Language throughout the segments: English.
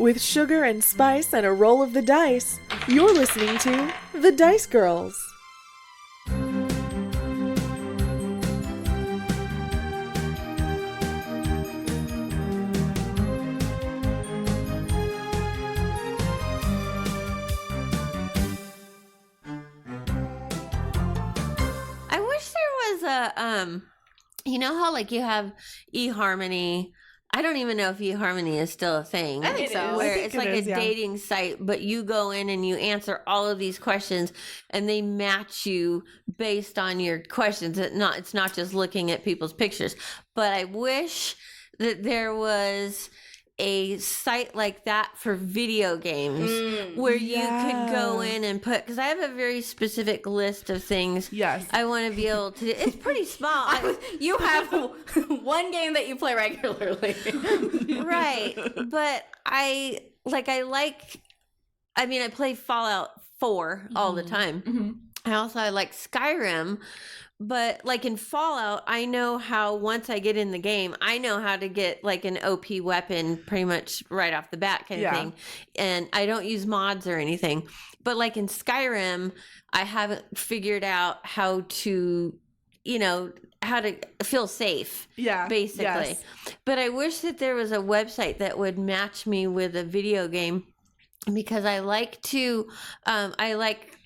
With sugar and spice and a roll of the dice, you're listening to The Dice Girls. I wish there was a, you know how like you have eHarmony. I don't even know if eHarmony is still a thing. I think so. Where I think it's it like is, a yeah. dating site, but you go in and you answer all of these questions, and they match you based on your questions. It's not just looking at people's pictures. But I wish that there was a site like that for video games where you could go in and put, because I have a very specific list of things Yes. I want to be able to do. It's pretty small. You have one game that you play regularly. Right. But I play Fallout 4 all the time. I like Skyrim, but like in Fallout, I know how once I get in the game, I know how to get like an OP weapon pretty much right off the bat kind of thing. And I don't use mods or anything. But like in Skyrim, I haven't figured out how to, how to feel safe. Yeah. Basically. Yes. But I wish that there was a website that would match me with a video game, because I like to, I like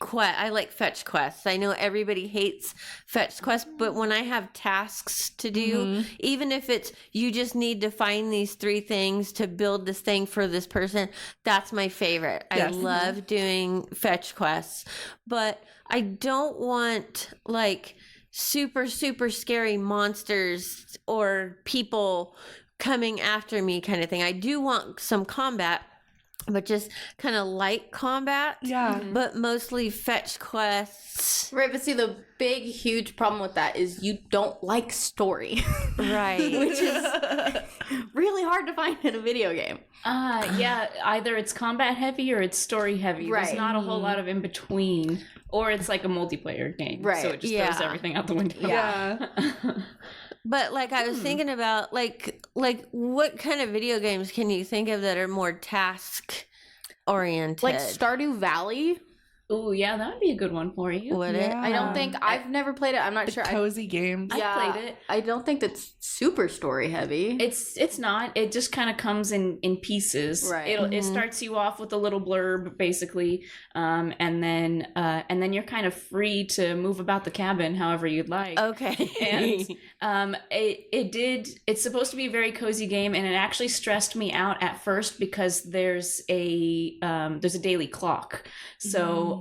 fetch quests. I know everybody hates fetch quests, but when I have tasks to do, even if it's you just need to find these 3 things to build this thing for this person, that's my favorite. I Yes. love doing fetch quests, but I don't want like super, super scary monsters or people coming after me kind of thing. I do want some combat, but just kind of light combat. Yeah. But mostly fetch quests. Right, but see, the big, huge problem with that is you don't like story. Right. Which is really hard to find in a video game. Yeah, either it's combat heavy or it's story heavy. Right. There's not a whole lot of in between. Or it's like a multiplayer game. Right. So it just Yeah. throws everything out the window. Yeah. But like I was thinking about like what kind of video games can you think of that are more task oriented? Like Stardew Valley? Ooh, yeah, that would be a good one for you. Would it? I don't think, I've never played it. I'm not The sure. cozy games. I played it. I don't think that's super story heavy. It's not. It just kind of comes in pieces. Right. It starts you off with a little blurb basically, and then you're kind of free to move about the cabin however you'd like. Okay. And it's supposed to be a very cozy game, and it actually stressed me out at first because there's a daily clock. So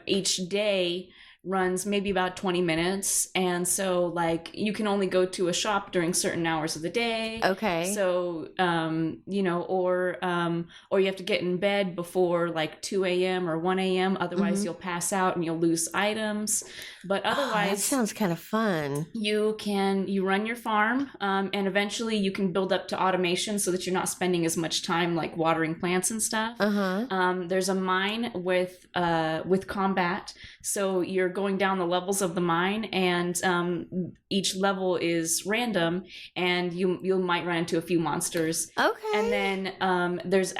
each day runs maybe about 20 minutes, and so like you can only go to a shop during certain hours of the day. Okay. So or you have to get in bed before like 2 a.m. or 1 a.m. Otherwise you'll pass out and you'll lose items. But that otherwise sounds kind of fun. you run your farm, and eventually you can build up to automation so that you're not spending as much time like watering plants and stuff. There's a mine with combat, so you're going down the levels of the mine, and each level is random, and you might run into a few monsters. Okay. And then there's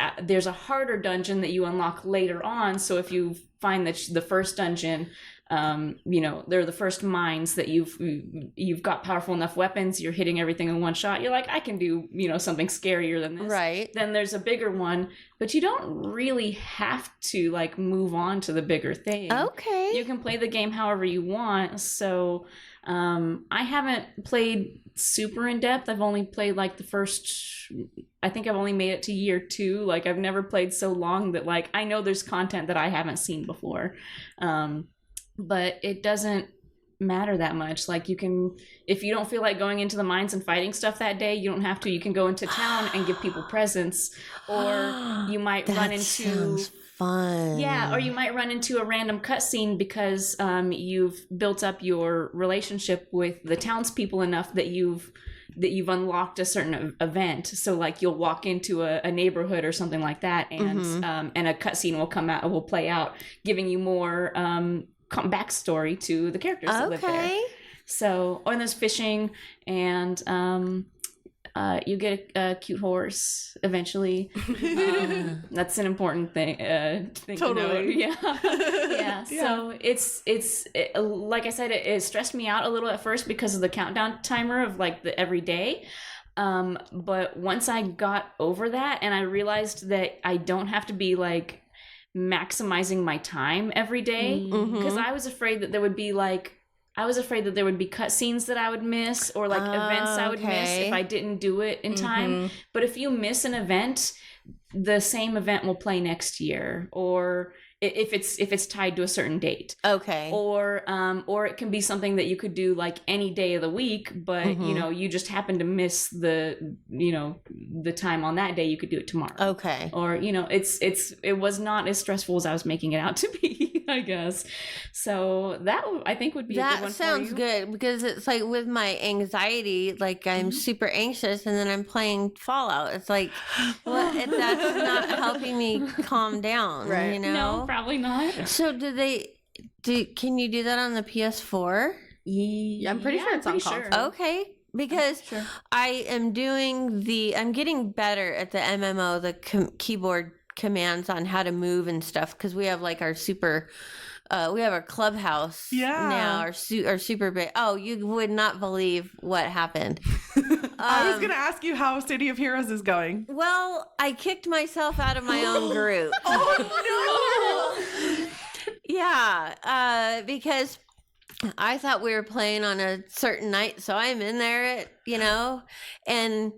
a harder dungeon that you unlock later on. So if you find that the first dungeon, they're the first mines that you've got powerful enough weapons, you're hitting everything in one shot, you're like, I can do something scarier than this. Right. Then there's a bigger one, but you don't really have to like move on to the bigger thing. Okay. You can play the game however you want. So I haven't played super in depth. I've only played like I think I've only made it to year 2. Like I've never played so long that like I know there's content that I haven't seen before. But it doesn't matter that much. Like you can, if you don't feel like going into the mines and fighting stuff that day, you don't have to. You can go into town and give people presents, or you might run into sounds fun. Yeah, or you might run into a random cutscene because you've built up your relationship with the townspeople enough that you've unlocked a certain event. So like you'll walk into a neighborhood or something like that, and a cutscene will play out, giving you more backstory to the characters that live there. So, and there's fishing, and You get a cute horse eventually. That's an important thing. Thing Totally. to note. Yeah. So it's like I said, it stressed me out a little at first because of the countdown timer of like the every day. But once I got over that and I realized that I don't have to be like maximizing my time every day, because I was afraid that there would be cutscenes that I would miss, or like events I would miss if I didn't do it in time. But if you miss an event, the same event will play next year, or if it's tied to a certain date. Okay. Or it can be something that you could do like any day of the week, but you just happen to miss the time on that day. You could do it tomorrow. Okay. Or it was not as stressful as I was making it out to be, I guess. So that I think would be a good one for you. That sounds good, because it's like with my anxiety, like I'm super anxious and then I'm playing Fallout. It's like, what? That's not helping me calm down, Right. No, probably not. So can you do that on the PS4? Yeah, I'm pretty sure it's on console. Okay. Because I am I'm getting better at the MMO, the keyboard commands on how to move and stuff, because we have like our we have our clubhouse now, our super big. Oh, you would not believe what happened. I was going to ask you how City of Heroes is going. Well, I kicked myself out of my own group. Oh, no! Yeah, because I thought we were playing on a certain night, so I'm in there, and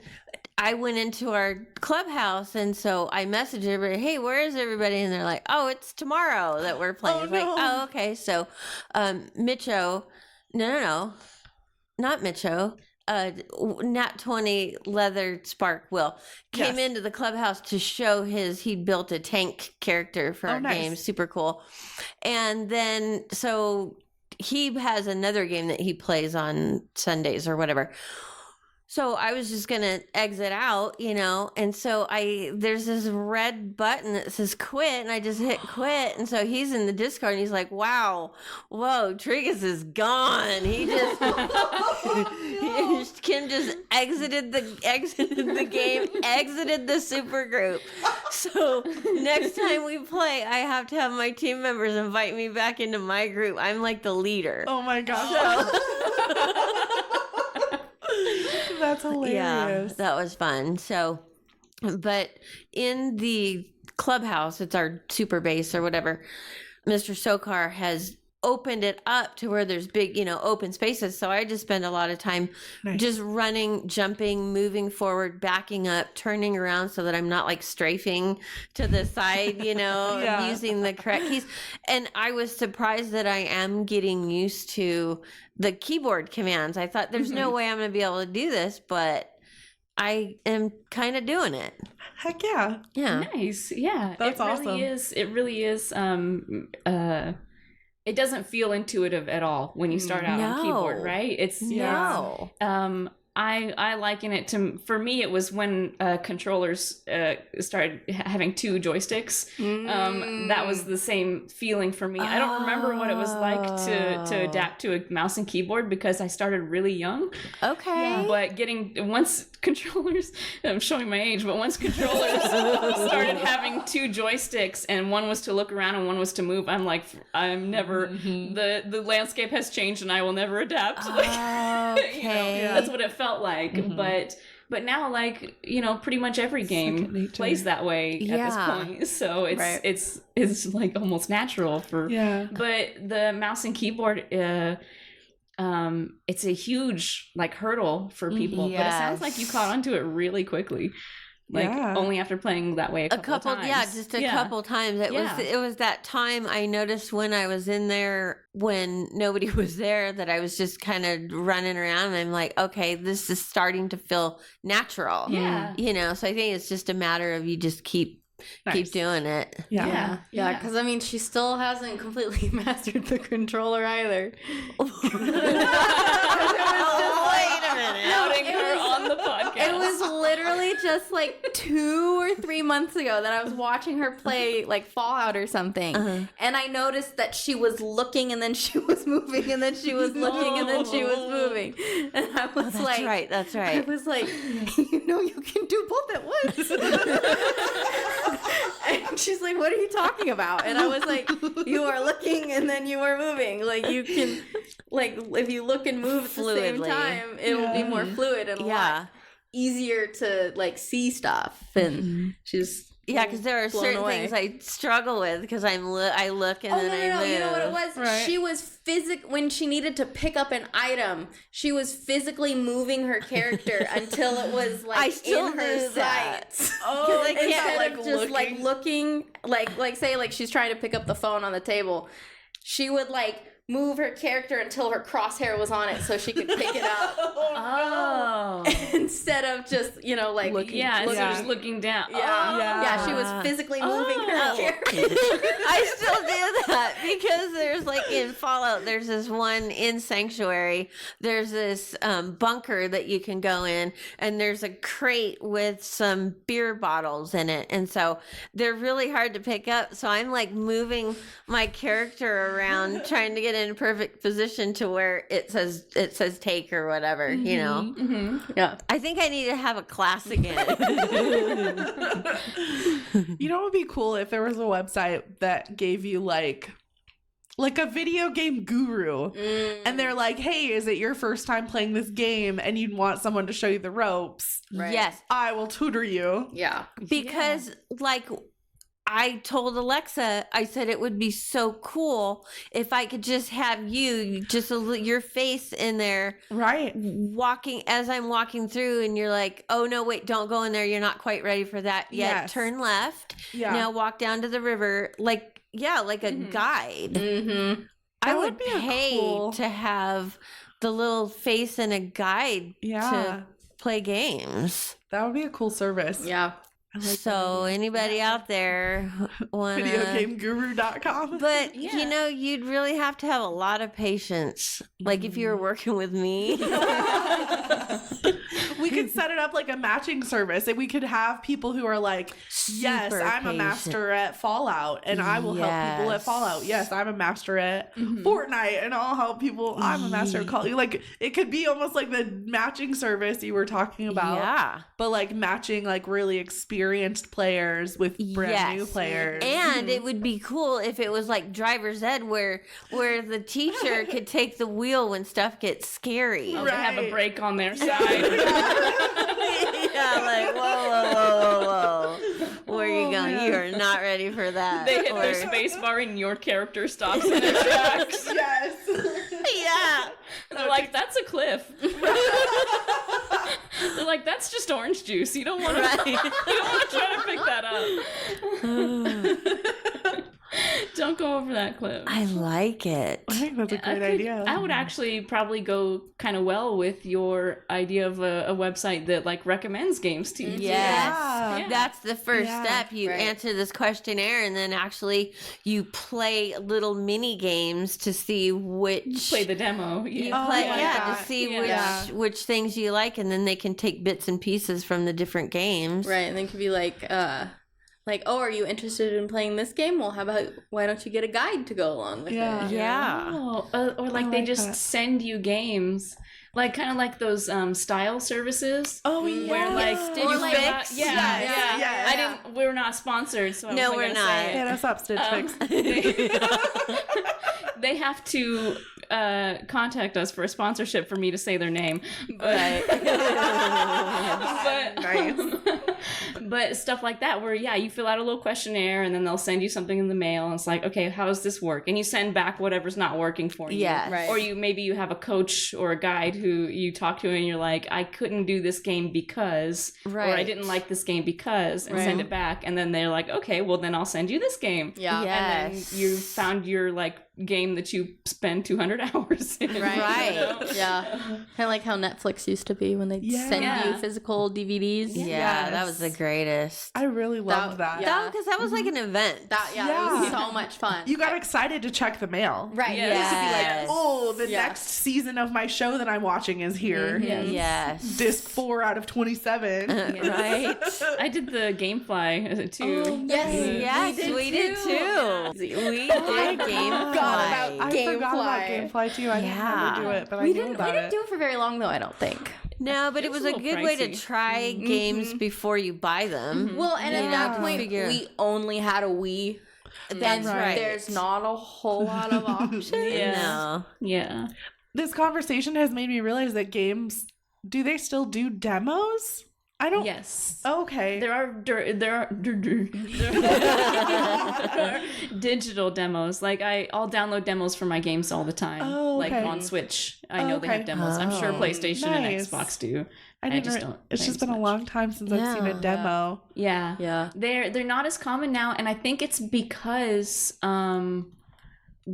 I went into our clubhouse, and so I messaged everybody, hey, where is everybody? And they're like, oh, it's tomorrow that we're playing. It's like, oh, okay. So Mitcho, no, not Mitcho, Nat 20 Leather Spark Will came into the clubhouse to show he built a tank character for our game. Super cool. And then, so he has another game that he plays on Sundays or whatever. So I was just going to exit out, and so there's this red button that says quit, and I just hit quit. And so he's in the Discord and he's like, wow, whoa, Trigus is gone. He just, Kim just exited the game, exited the super group. So next time we play, I have to have my team members invite me back into my group. I'm like the leader. Oh my gosh. That's hilarious. Yeah, that was fun. So, but in the clubhouse, it's our super base or whatever, Mr. Sokar has opened it up to where there's big, open spaces. So I just spend a lot of time just running, jumping, moving forward, backing up, turning around so that I'm not like strafing to the side, using the correct keys. And I was surprised that I am getting used to the keyboard commands. I thought there's no way I'm going to be able to do this, but I am kind of doing it. Heck yeah. Yeah. Nice. Yeah. That's awesome. It really is. It doesn't feel intuitive at all when you start out on keyboard, right? It's no. I liken it to, for me, it was when controllers started having two joysticks. That was the same feeling for me. I don't remember what it was like to adapt to a mouse and keyboard because I started really young. Okay. But once controllers, I'm showing my age, but once controllers started having two joysticks and one was to look around and one was to move, I'm never, the landscape has changed and I will never adapt. Okay. That's what it felt like, but now pretty much every game plays that way at this point, so it's like almost natural for but the mouse and keyboard it's a huge hurdle for people. But it sounds like you caught onto it really quickly. Only after playing that way a couple times. Just a couple times. It was that time I noticed when I was in there when nobody was there that I was just kind of running around, and I'm like, okay, this is starting to feel natural. Yeah. So I think it's just a matter of you just keep doing it. Yeah, because she still hasn't completely mastered the controller either. Wait a minute. Outing her on the podcast. It was literally just like 2 or 3 months ago that I was watching her play like Fallout or something. And I noticed that she was looking and then she was moving and then she was looking and then she was moving. And I was That's right. That's I right. was like, you know, you can do both at once. And she's like, what are you talking about? And I was like, you are looking and then you are moving. Like you can, like if you look and move at the same Fluidly. time, it will be more fluid and a lot easier to like see stuff. And she's Yeah, because there are blown certain away. things I struggle with because I look and then I move. You know what it was? Right. She was when she needed to pick up an item, she was physically moving her character until it was like I still in her do that. sights. Oh, I can't Instead of just like looking, like say like she's trying to pick up the phone on the table, she would like move her character until her crosshair was on it so she could pick it up Oh. instead of just like Looking. Yeah, so looking. just looking down. Yeah, she was physically moving her character. I still do that because there's like in Fallout, there's this one in Sanctuary. There's this bunker that you can go in, and there's a crate with some beer bottles in it, and so they're really hard to pick up. So I'm like moving my character around, trying to get in a perfect position to where it says take or whatever. You know, Yeah. I think I need to have a class again. You know what would be cool if there was a website that gave you like a video game guru, and they're like, hey, is it your first time playing this game and you'd want someone to show you the ropes? Right. Yes, I will tutor you. Yeah. because like I told Alexa, I said it would be so cool if I could just have your face in there Right. walking as I'm walking through, and you're like, oh no, wait, don't go in there, you're not quite ready for that yet. Yes. Turn left. Yeah. Now walk down to the river, like a guide. Mm-hmm. I That would would be a pay cool- to have the little face and a guide Yeah. to play games. That would be a cool service. Yeah. I like So anybody out there wanna Videogameguru.com. But Yeah. you'd really have to have a lot of patience. Like if you were working with me. We could set it up like a matching service, and we could have people who are like, yes, Super I'm a patient. master at Fallout, and I will help people at Fallout. Yes, I'm a master at Fortnite, and I'll help people. I'm a master at Call. Like it could be almost like the matching service you were talking about. Yeah. But like matching like really experienced players with brand new Yes. players. And it would be cool if it was like driver's ed where the teacher could take the wheel when stuff gets scary. Oh, they have a Right. break on their side. Yeah, like whoa. Where are you going? You are not ready for that. They hit their Or- space bar and your character stops in its tracks. Yes. Yeah. They're like, that's a cliff. They're like, that's just orange juice. You don't want to. Right. You don't want to try to pick that up. Don't go over that cliff. I like it. I think that's a great idea. I would actually probably go kind of well with your idea of a website that like recommends games to you. Yes. Yeah. That's the first Yeah. step. You Right. answer this questionnaire and then actually you play little mini games to see which Play the demo. you Oh, play, I like yeah, that. to see Yeah. which things you like, and then they can take bits and pieces from the different games. Right. And then it could be like, oh, are you interested in playing this game? Well, why don't you get a guide to go along with Yeah. it? Yeah. Oh, or like I they like just that. send you games, like kind of like those style services. Oh yeah. Where like Stitch you Fix? fill out- yeah, Yes, yes. I didn't. We're not sponsored, so I No, wasn't we're gonna say not. it. Hit us up, Stitch Fix. They have to contact us for a sponsorship for me to say their name, but but stuff like that where you fill out a little questionnaire and then they'll send you something in the mail and it's like, okay, how does this work? And you send back whatever's not working for you. Yes. Right. Or you have a coach or a guide who you talk to and you're like, I couldn't do this game because, or I Right. didn't like this game because, and Right. send it back. And then they're like, okay, well then I'll send you this game. Yeah. Yeah. And Yes. then you found your like game that you spend 200 hours in. Right. you know? Yeah. Kind of like how Netflix used to be when they'd send Yeah. you physical DVDs. Yeah, that Yes. was a great greatest. I really loved that. yeah. Because that was like an event. It was so much fun. You got excited to check the mail. right. Yes. To be like, Yes. oh, the Yes. next season of my show that I'm watching is here. Yes. Disc 4 out of 27. Right. I did the GameFly too. Oh, Yes. Yes, we did too. We did GameFly. I forgot about Gamefly. Gamefly too. I didn't ever do it, but I We knew didn't about it. do it for very long though, I don't think. No, but it It's was a a little good way to pricey. try games before you buy them. Well, and You at know, that to point, figure- we only had a Wii. That's and right. There's not a whole lot of options. Yeah. No. Yeah. This conversation has made me realize that games, do they still do demos? I don't. Yes. Okay. There are digital demos. Like I'll download demos for my games all the time. Oh, Like okay. on Switch, I know they Okay. have demos. I'm sure Oh. PlayStation Nice. and Xbox do. I I didn't. just don't It's play just as been a much. long time since I've seen a Yeah. demo. Yeah. Yeah. They're not as common now, and I think it's because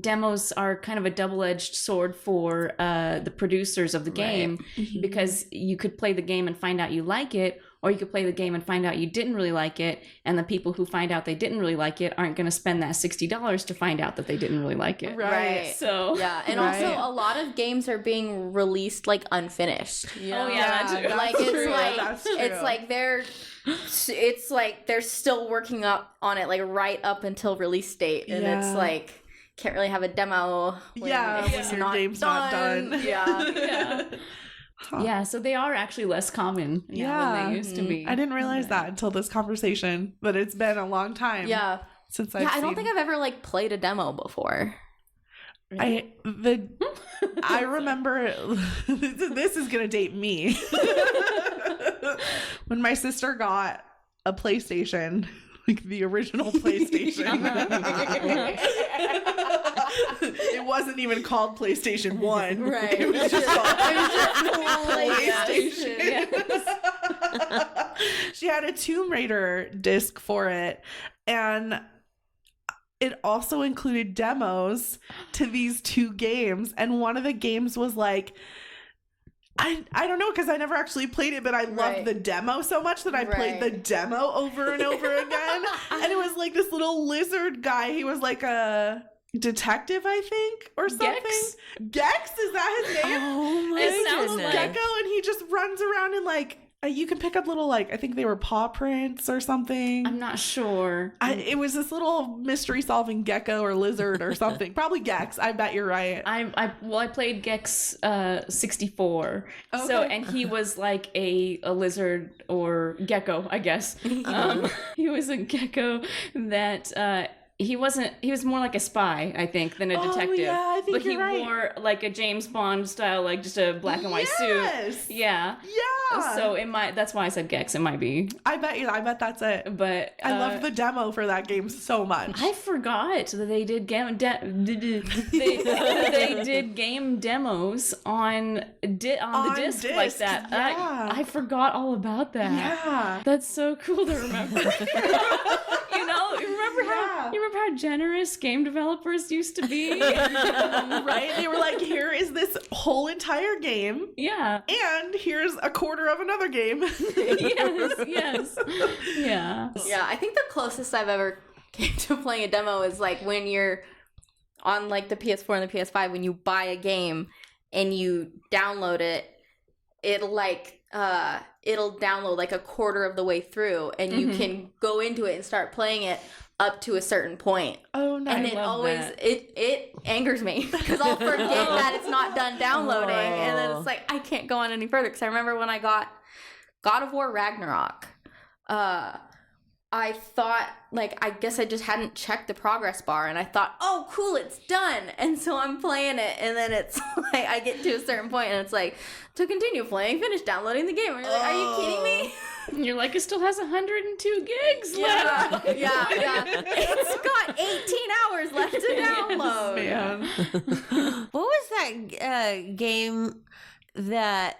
demos are kind of a double-edged sword for the producers of the game, because you could play the game and find out you like it, or you could play the game and find out you didn't really like it, and the people who find out they didn't really like it aren't going to spend that $60 to find out that they didn't really like it. Right. So Yeah, and Right. also a lot of games are being released like unfinished. You Oh, know? yeah, that too. that's Like true. it's That's true. it's like they're still working up on it like right up until release date, and it's Yeah. like can't really have a demo when when your game's not done. Yeah. yeah. Huh. Yeah, so they are actually less common than they used to be. I didn't realize that until this conversation, but it's been a long time. Yeah. Since I've Yeah, I don't seen- think I've ever like played a demo before. I remember this is gonna date me. When my sister got a PlayStation, like the original PlayStation. It wasn't even called PlayStation 1. Right. It was just called PlayStation. PlayStation. She had a Tomb Raider disc for it, and it also included demos to these two games, and one of the games was like, I don't know, because I never actually played it, but I loved Right. the demo so much that I played the Right. demo over and over again. And it was like this little lizard guy. He was like a detective, I think, or something. Gex? Is that his name? Oh my It's a sounds little goodness. gecko, and he just runs around and like you can pick up little, like, I think they were paw prints or something. I'm not sure. It was this little mystery solving gecko or lizard or something. Probably Gex. I bet you're right. I played Gex 64. So Okay. and he was like a lizard or gecko, I guess. He was a gecko that he was more like a spy, I think, than a Oh, detective. yeah, I think but he you're right. wore like a James Bond style, like just a black and white Yes! suit. Yeah. Yeah. So it might. That's why I said Gex. It might be, I bet that's it. but I loved the demo for that game so much. I forgot that they did they did game demos on the disc like disc, that. yeah. I forgot all about that. Yeah. That's so cool to remember. You remember how generous game developers used to be? Right? They were like, here is this whole entire game, Yeah. and here's a quarter of another game. Yes. Yeah. Yeah, I think the closest I've ever came to playing a demo is like when you're on like the PS4 and the PS5, when you buy a game and you download it, it'll download like a quarter of the way through, and you can go into it and start playing it up to a certain point. Oh, nice. And it love always that. it angers me because I'll forget that it's not done downloading, and then Oh. it's like I can't go on any further. Because I remember when I got God of War Ragnarok, I thought, like, I guess I just hadn't checked the progress bar, and I thought, oh, cool, it's done. And so I'm playing it, and then it's like, I get to a certain point, and it's like, to continue playing, finish downloading the game. And you're like, are you kidding me? You're like, it still has 102 gigs left. Yeah. It's got 18 hours left to download. Man. What was that game that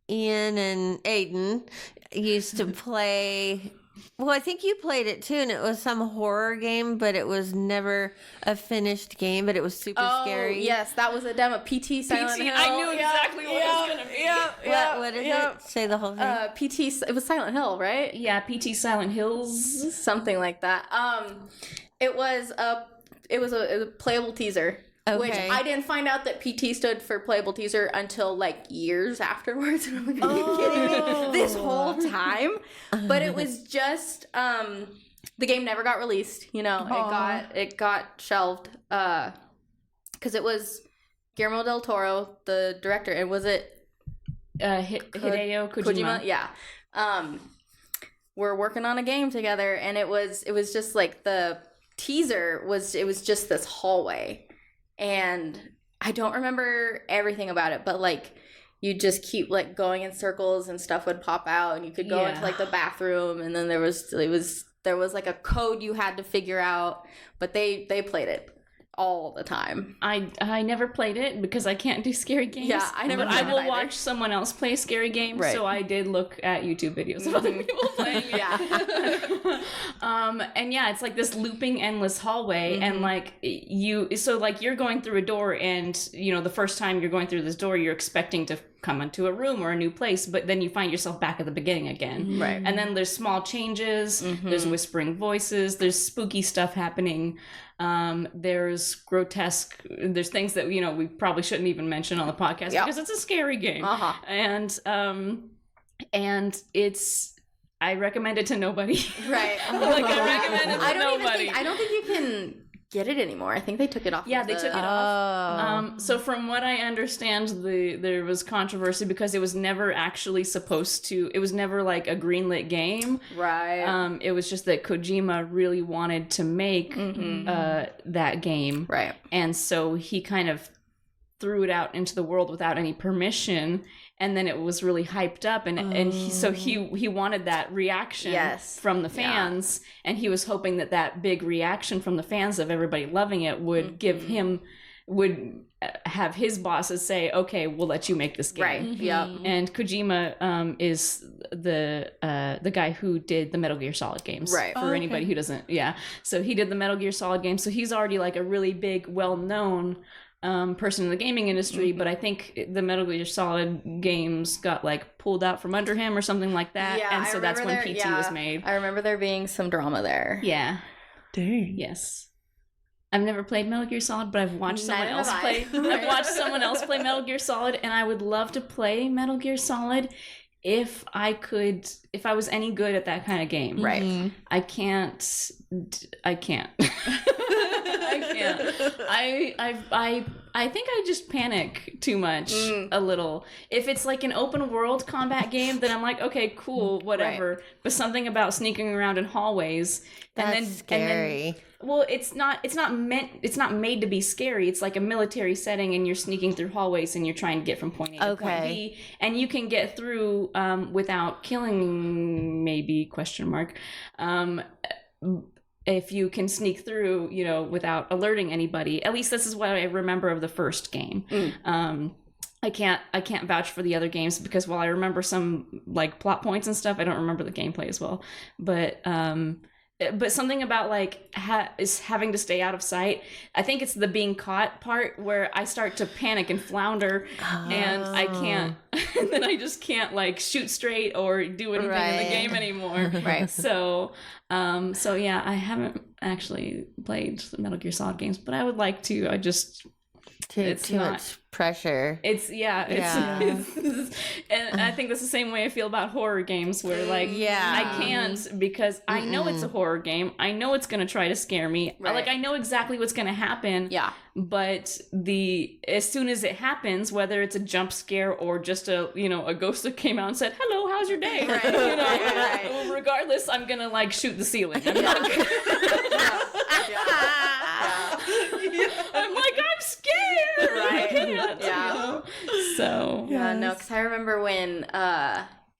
Ian and Aiden used to play Well, I think you played it too, and it was some horror game, but it was never a finished game, but it was super scary. Yes, that was a demo. PT Silent Hill. I knew exactly what it was going to be. What is it? Say the whole thing. PT, it was Silent Hill, right? Yeah, PT Silent Hills. Something like that. It was a playable teaser. Which Okay. I didn't find out that PT stood for playable teaser until like years afterwards. And I'm like, are you kidding me? This whole time? But it was just the game never got released. You know, it got shelved because it was Guillermo del Toro, the director, and was it Hideo Kojima. Yeah. We're working on a game together, and it was just like the teaser was just this hallway. And I don't remember everything about it, but like you just keep like going in circles and stuff would pop out, and you could go into like the bathroom, and then there was like a code you had to figure out, but they played it all the time. I never played it because I can't do scary games. Yeah, I never. But I will watch someone else play scary games. Right. So I did look at YouTube videos of other people playing. And yeah, it's like this looping endless hallway, and like you're going through a door, and you know the first time you're going through this door, you're expecting to come into a room or a new place, but then you find yourself back at the beginning again. Right. And then there's small changes. There's whispering voices. There's spooky stuff happening. There's grotesque, there's things that, you know, we probably shouldn't even mention on the podcast because it's a scary game. And it's, I recommend it to nobody. Right. Like I recommend it to nobody. I don't think you can get it anymore. I think they took it off. Yeah, they took it off. So from what I understand, there was controversy because it was never actually supposed to. It was never like a greenlit game. Right. It was just that Kojima really wanted to make that game. Right. And so he kind of threw it out into the world without any permission. And then it was really hyped up, and he wanted that reaction from the fans, and he was hoping that big reaction from the fans of everybody loving it would have his bosses say, okay, we'll let you make this game. Right. Yep. And Kojima is the guy who did the Metal Gear Solid games. Right. For anybody who doesn't, so he did the Metal Gear Solid games, so he's already like a really big, well-known person in the gaming industry, but I think the Metal Gear Solid games got like pulled out from under him or something like that, and so that's when PT was made. I remember there being some drama there. Yeah. Dang. Yes. I've never played Metal Gear Solid, but I've watched someone Neither else have play. I. I've watched someone else play Metal Gear Solid, and I would love to play Metal Gear Solid if I was any good at that kind of game. Right. I can't. I can't. I think I just panic too much a little. If it's like an open world combat game, then I'm like, okay, cool, whatever. Right. But something about sneaking around in hallways scary. Well, it's not made to be scary. It's like a military setting, and you're sneaking through hallways, and you're trying to get from point A to point B, and you can get through without killing, maybe ? If you can sneak through, you know, without alerting anybody. At least this is what I remember of the first game. I can't vouch for the other games because while I remember some like plot points and stuff, I don't remember the gameplay as well. But something about like is having to stay out of sight. I think it's the being caught part where I start to panic and flounder, and I can't. And then I just can't like shoot straight or do anything in the game anymore. Right. So yeah, I haven't actually played the Metal Gear Solid games, but I would like to. I just too much pressure. And I think that's the same way I feel about horror games, where like I can't, because I know it's a horror game. I know it's gonna try to scare me. Right. Like I know exactly what's gonna happen. Yeah. But as soon as it happens, whether it's a jump scare or just a ghost that came out and said, "Hello, how's your day?" Right. Well, regardless, I'm gonna like shoot the ceiling. I'm not gonna... I'm like, I'm scared. Right. I can't, So because I remember when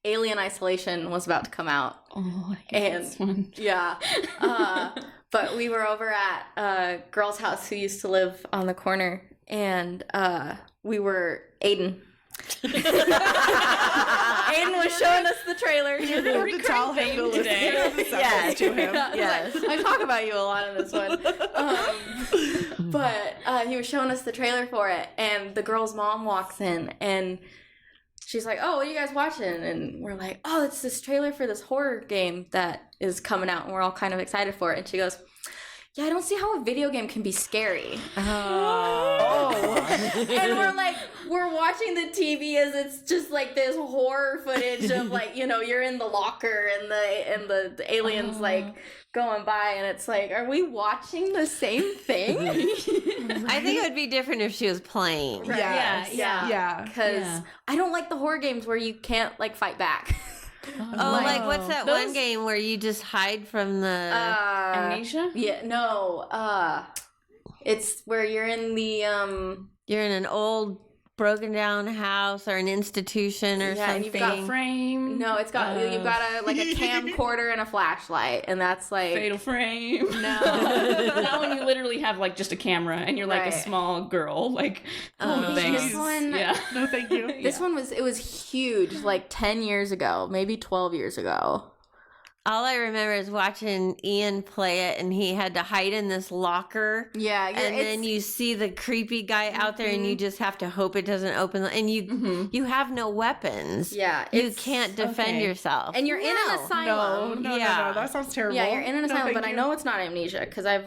Alien Isolation was about to come out. Oh, I hate this one. Yeah. But we were over at a girl's house who used to live on the corner, and we were Aiden. Aiden was showing us the trailer. You have to tell him to listen Yes. to him. Yes. I talk about you a lot in this one. But he was showing us the trailer for it, and the girl's mom walks in, and she's like, "Oh, what are you guys watching?" And we're like, "Oh, it's this trailer for this horror game that is coming out," and we're all kind of excited for it. And she goes, "Yeah, I don't see how a video game can be scary." And we're like, we're watching the TV as it's just like this horror footage of like, you know, you're in the locker and the aliens like going by, and it's like, are we watching the same thing? I think it would be different if she was playing. Right. Yes. Yeah. Because I don't like the horror games where you can't like fight back. Oh, like what's that Those- one game where you just hide from the Amnesia? Yeah, no. It's where you're in the you're in an old broken down house or an institution or Yeah, and something. you've got Frame. no, it's got you've got a like a camcorder and a flashlight, and that's like Fatal Frame. no. That one you literally have like just a camera and you're like Right. a small girl. Like, Oh, thanks. this one- Yeah. No, thank you. This one was huge, like 10 years ago, maybe 12 years ago. All I remember is watching Ian play it, and he had to hide in this locker. Yeah, And then you see the creepy guy out there, and you just have to hope it doesn't open. And you have no weapons. yeah, You it's- can't defend okay. yourself. and you're in an No, asylum. no, Yeah. that sounds terrible. Yeah, you're in an No, asylum, thank but I you. know it's not amnesia because I've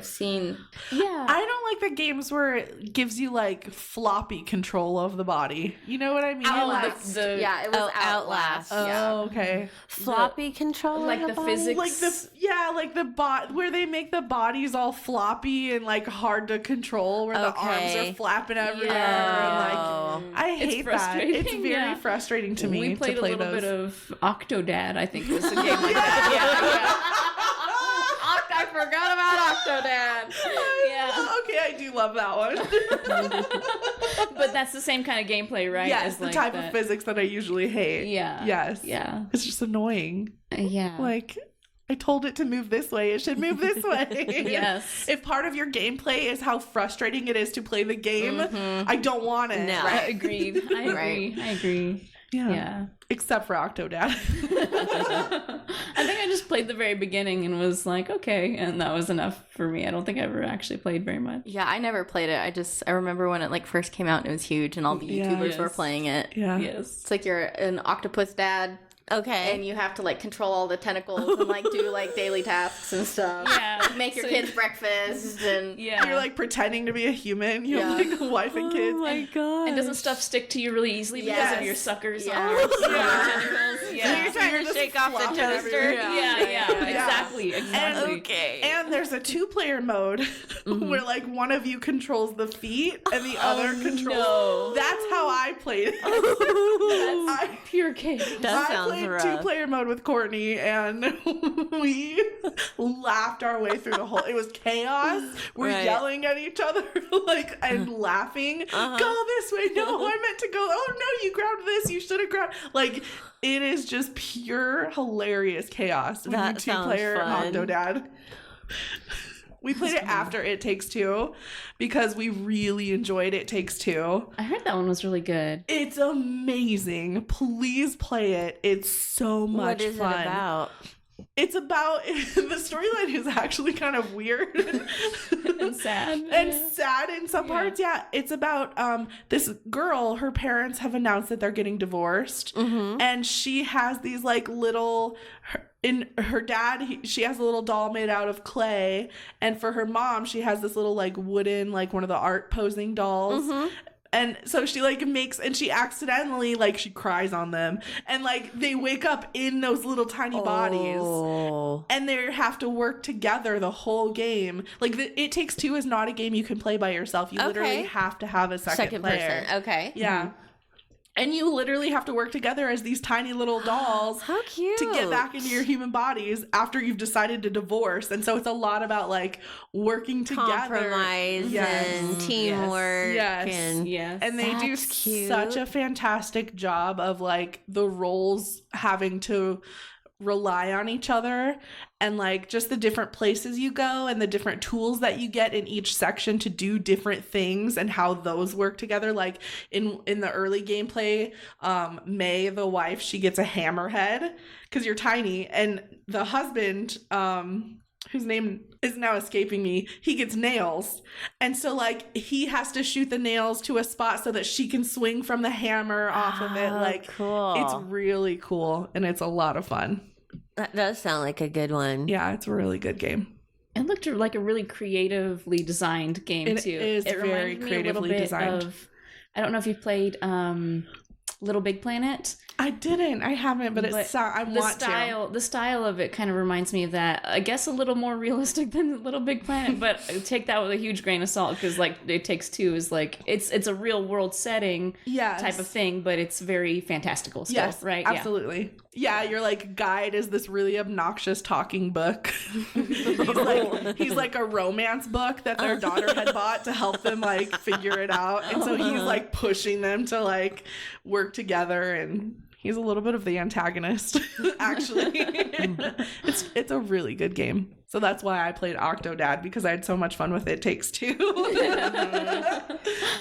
seen. Yeah. I don't like the games where it gives you like floppy control of the body. You know what I mean? Outlast. the- Yeah, it was Oh, Outlast. Outlast. Yeah. Oh, okay. Floppy control, like of the body? physics. Like the bot where they make the bodies all floppy and like hard to control, where the arms Okay. are flapping everywhere. Yeah. And, like, I hate that. frustrating, It's very yeah. frustrating to me. We played to play a little those. bit of Octodad, I think was a game like that. I forgot about Octodad. Yeah. Okay, I do love that one. But that's the same kind of gameplay, right? Yes, As the like type that- of physics that I usually hate. Yeah. Yes. Yeah. It's just annoying. Yeah. Like, I told it to move this way. It should move this way. Yes. If part of your gameplay is how frustrating it is to play the game, I don't want it. No. I agreed. I agree. Right. I agree. Yeah. Yeah. Except for Octodad. I think I just played the very beginning and was like, okay, and that was enough for me. I don't think I ever actually played very much. Yeah, I never played it. I remember when it like first came out and it was huge, and all the Yeah. YouTubers were Yes. playing it. Yeah. Yes. It's like you're an octopus dad, Okay. and you have to like control all the tentacles and like do like daily tasks and stuff. Yeah. Like, make your So- kids breakfast and Yeah. You're like pretending to be a human. You have Yeah. like a wife and kids. Oh my god. And doesn't stuff stick to you really easily because Yes. of your suckers Yeah. on your Yeah. tentacles? So Yeah. you're trying You're to just shake off the flopping toaster. everywhere. Yeah, exactly. Exactly. Okay. And there's a 2-player mode where like one of you controls the feet and the other controls. no. That's how I played it. I, Pure chaos. That I sounds played rough. 2-player mode with Courtney, and we laughed our way through the whole. It was chaos. We're Right. yelling at each other, like, and laughing. Uh-huh. Go this way. No, I meant to go. Oh no, you grabbed this. You should have grabbed. Like, it is just pure hilarious chaos. When That you sounds 2-player fun. Octodad. We played it after It Takes Two because we really enjoyed It Takes Two. I heard that one was really good. It's amazing. Please play it. It's so much What is fun. it about? It's about the storyline is actually kind of weird And sad. and sad in some parts. Yeah, it's about this girl. Her parents have announced that they're getting divorced, and she has these like little. In her dad, she has a little doll made out of clay, and for her mom, she has this little like wooden, like one of the art posing dolls. And so she like makes, and she accidentally like she cries on them, and like they wake up in those little tiny bodies. Oh. And they have to work together the whole game. Like, It Takes Two is not a game you can play by yourself. You literally Okay. have to have a second player. person. Okay. Yeah. And you literally have to work together as these tiny little dolls How cute. to get back into your human bodies after you've decided to divorce. And so it's a lot about, like, working together. Compromise Yes. and teamwork. Yes. And Yes. And they do That's cute. such a fantastic job of, like, the roles having to rely on each other, and like just the different places you go and the different tools that you get in each section to do different things and how those work together. Like in the early gameplay, May, the wife, she gets a hammerhead because you're tiny, and the husband, whose name is now escaping me, he gets nails. And so like he has to shoot the nails to a spot so that she can swing from the hammer off of it. Like cool. it's really cool and it's a lot of fun. That does sound like a good one. Yeah, it's a really good game. It looked like a really creatively designed game It too. is very reminded me a little creatively bit designed. of, I don't know if you've played Little Big Planet. I didn't. I haven't, but I want to. The style of it kind of reminds me of that. I guess a little more realistic than Little Big Planet, but take that with a huge grain of salt because like It Takes Two is like it's a real world setting type of thing, but it's very fantastical still, Yes, right? Absolutely. Yeah, your like guide is this really obnoxious talking book. he's like a romance book that their daughter had bought to help them like figure it out. And so he's like pushing them to like work together, and he's a little bit of the antagonist, actually. It's a really good game. So that's why I played Octodad, because I had so much fun with It Takes Two.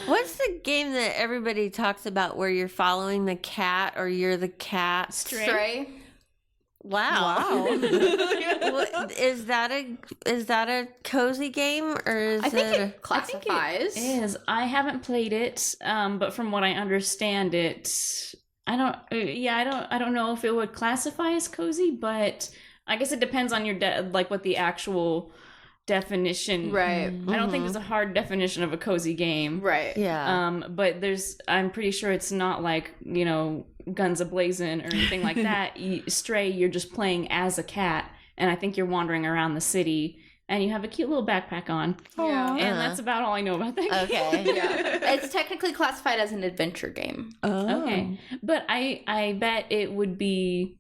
What's the game that everybody talks about where you're following the cat or you're the cat? Stray. Wow. Is that a cozy game, or is I think it it classifies. It is. I haven't played it, but from what I understand, I don't know if it would classify as cozy, but I guess it depends on your what the actual definition. Right. I don't think there's a hard definition of a cozy game. Right. Yeah. But I'm pretty sure it's not like, Guns A-Blazing or anything like that. Stray, you're just playing as a cat, and I think you're wandering around the city, and you have a cute little backpack on. Yeah. And that's about all I know about that game. Okay. Yeah. It's technically classified as an adventure game. Oh. Okay. But I bet it would be...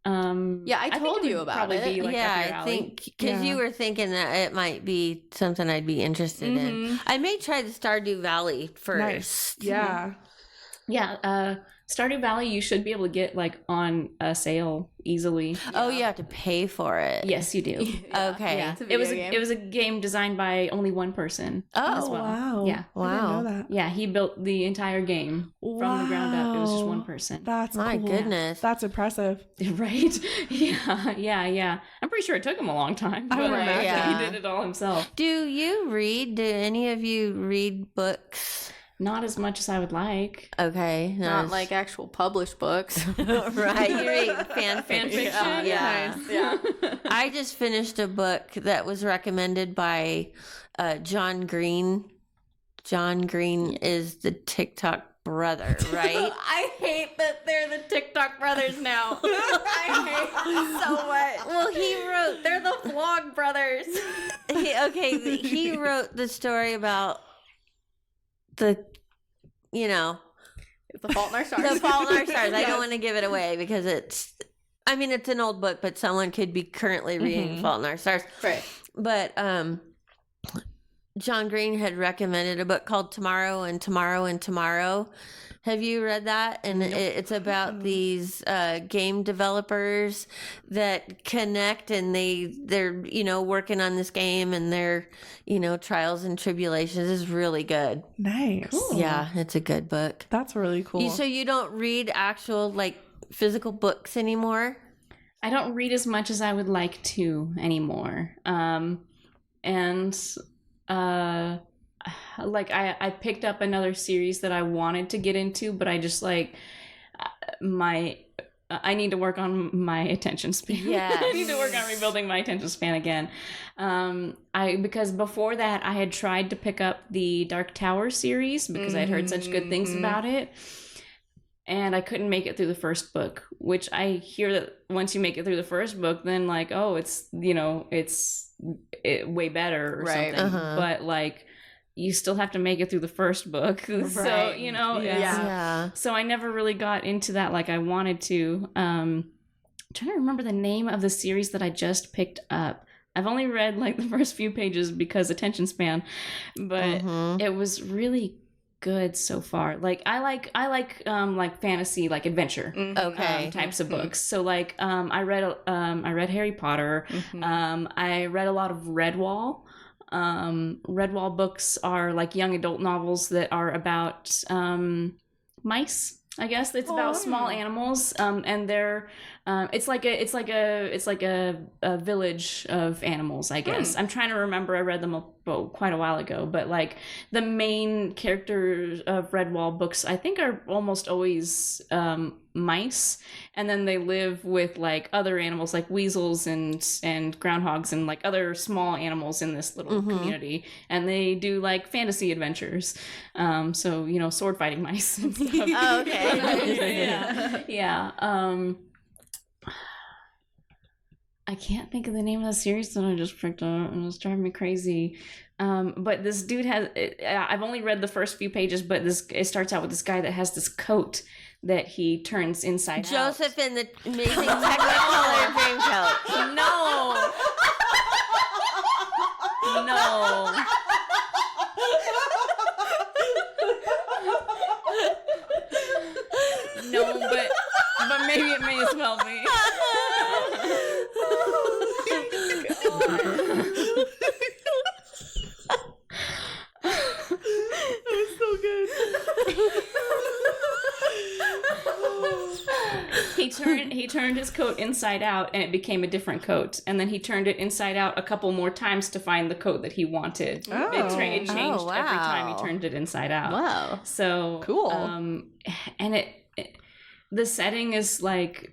Yeah, I think told it you would about probably it. be like up your I alley. think because you were thinking that it might be something I'd be interested in. I may try the Stardew Valley first. Nice. Yeah. Yeah, Stardew Valley you should be able to get like on a sale easily. Oh, you have to pay for it. Yes, you do. Okay. Yeah, it's a It was video game. it was a game designed by only one person. Oh, as well. Wow. Yeah. I didn't Wow. know that. Yeah, he built the entire game from the ground up. It was just one person. That's my cool. goodness. That's impressive. Right? Yeah. I'm pretty sure it took him a long time, I but would imagine. Yeah. he did it all himself. Do you read? Do any of you read books? Not as much as I would like. Okay. Not like actual published books. right. You read fan Fan fiction. fiction? Yeah. Nice. Yeah. I just finished a book that was recommended by John Green. John Green is the TikTok brother, right? I hate that they're the TikTok brothers now. I hate them so much. Well, he wrote. They're the vlog brothers. He wrote the story about the, It's The Fault in Our Stars. The Fault in Our Stars. I don't want to give it away because it's an old book, but someone could be currently reading Fault in Our Stars. Right. But John Green had recommended a book called Tomorrow and Tomorrow and Tomorrow. Have you read that? And it's about these game developers that connect, and they're working on this game, and their trials and tribulations. Is really good. Nice. Cool. Yeah, it's a good book. That's really cool. So you don't read actual physical books anymore? I don't read as much as I would like to anymore. I picked up another series that I wanted to get into, but I just I need to work on my attention span. Yes. I need to work on rebuilding my attention span again. Because before that I had tried to pick up the Dark Tower series because I'd heard such good things about it. And I couldn't make it through the first book, which I hear that once you make it through the first book, then it's way better or Right. something. Uh-huh. But you still have to make it through the first book. So, Right. Yeah. so I never really got into that like I wanted to. I'm trying to remember the name of the series that I just picked up. I've only read the first few pages because attention span, but it was really good so far. Like I like fantasy, like adventure Okay. types of books. So like I read Harry Potter. I read a lot of Redwall. Redwall books are like young adult novels that are about mice. I guess it's about small animals, and they're it's like a village of animals. I guess I'm trying to remember. I read them quite a while ago, but like the main characters of Redwall books, I think, are almost always mice, and then they live with like other animals like weasels and groundhogs and like other small animals in this little community, and they do like fantasy adventures. So sword fighting mice and stuff. Oh, okay. yeah. I can't think of the name of the series that I just picked up, and it's driving me crazy. But this dude has, I've only read the first few pages, but it starts out with this guy that has this coat that he turns inside out. Joseph in the amazing Technicolor Dreamcoat. No. No. No, but maybe it may as well be. That was so good. He turned his coat inside out, and it became a different coat. And then he turned it inside out a couple more times to find the coat that he wanted. Oh. It changed wow. every time he turned it inside out. Wow. So Cool. And the setting is like,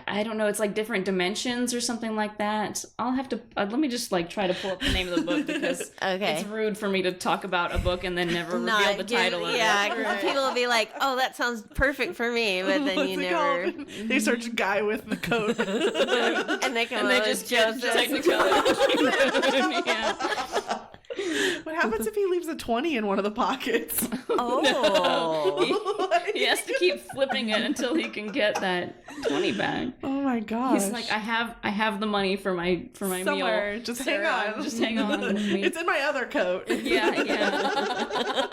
I don't know, it's like different dimensions or something like that. I'll have to let me just like try to pull up the name of the book, because Okay. it's rude for me to talk about a book and then never reveal the title of yeah, it. because people will be like, "Oh, that sounds perfect for me," but then you What's it never. called? They search guy with the coat. And they come And they up just with get Joseph. Technicolor. Yeah. What happens if he leaves a 20 in one of the pockets? Oh. He has to keep flipping it until he can get that 20 back. Oh my gosh. He's like, I have the money for my Somewhere. meal. Just Sarah, hang on. just hang on with me. It's in my other coat. Yeah.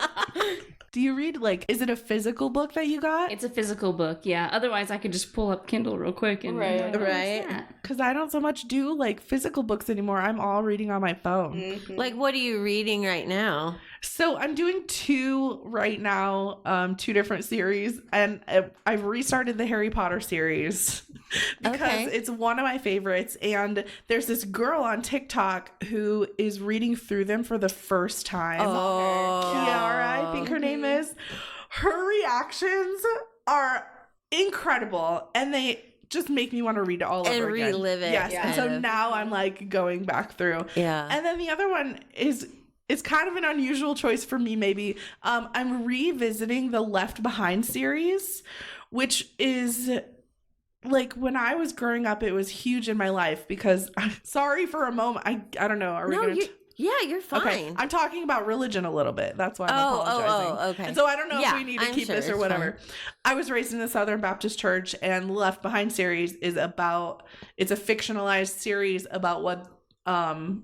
Do you read, like, is it a physical book that you got? It's a physical book, yeah. Otherwise, I could just pull up Kindle real quick and Right. like, oh, Right. what's that? Because I don't so much do, like, physical books anymore. I'm all reading on my phone. Like, what are you reading right now? So I'm doing two right now, two different series, and I've restarted the Harry Potter series because Okay. it's one of my favorites. And there's this girl on TikTok who is reading through them for the first time. Oh. Kiara, I think her name is. Her reactions are incredible, and they just make me want to read it all And over again. relive it, Yes, and so kind of. now I'm like going back through. Yeah. And then the other one is, it's kind of an unusual choice for me, maybe. I'm revisiting the Left Behind series, which is like, when I was growing up, it was huge in my life because, sorry for a moment, I don't know. Are we No, gonna you're fine. Okay, I'm talking about religion a little bit. That's why I'm apologizing. Okay. And so I don't know Yeah, if we need to I'm keep sure this or it's whatever. I was raised in the Southern Baptist Church, and Left Behind series is about, it's a fictionalized series about what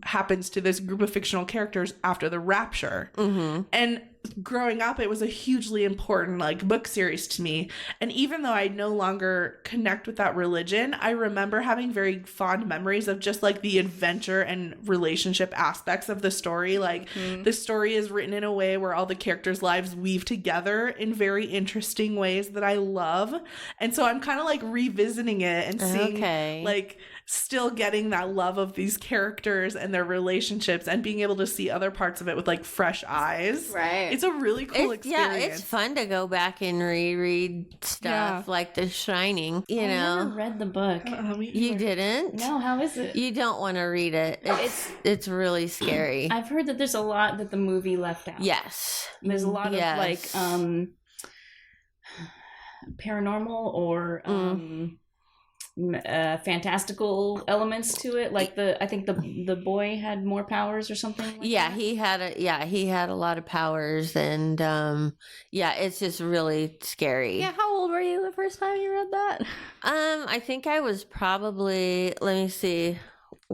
happens to this group of fictional characters after the rapture. Mm-hmm. And growing up, it was a hugely important like book series to me. And even though I no longer connect with that religion, I remember having very fond memories of just like the adventure and relationship aspects of the story. Like the story is written in a way where all the characters' lives weave together in very interesting ways that I love. And so I'm kind of like revisiting it and seeing Okay. like still getting that love of these characters and their relationships and being able to see other parts of it with like fresh eyes. Right. It's a really cool Yeah, experience. it's fun to go back and reread stuff like The Shining. You I know, never read the book. you didn't. No, how is it? You don't want to read it. It's really scary. I've heard that there's a lot that the movie left out. Yes. There's a lot Yes. of like paranormal or fantastical elements to it. Like I think the boy had more powers or something. Like Yeah, that. he had a lot of powers, and it's just really scary. Yeah, how old were you the first time you read that? I think I was probably, let me see,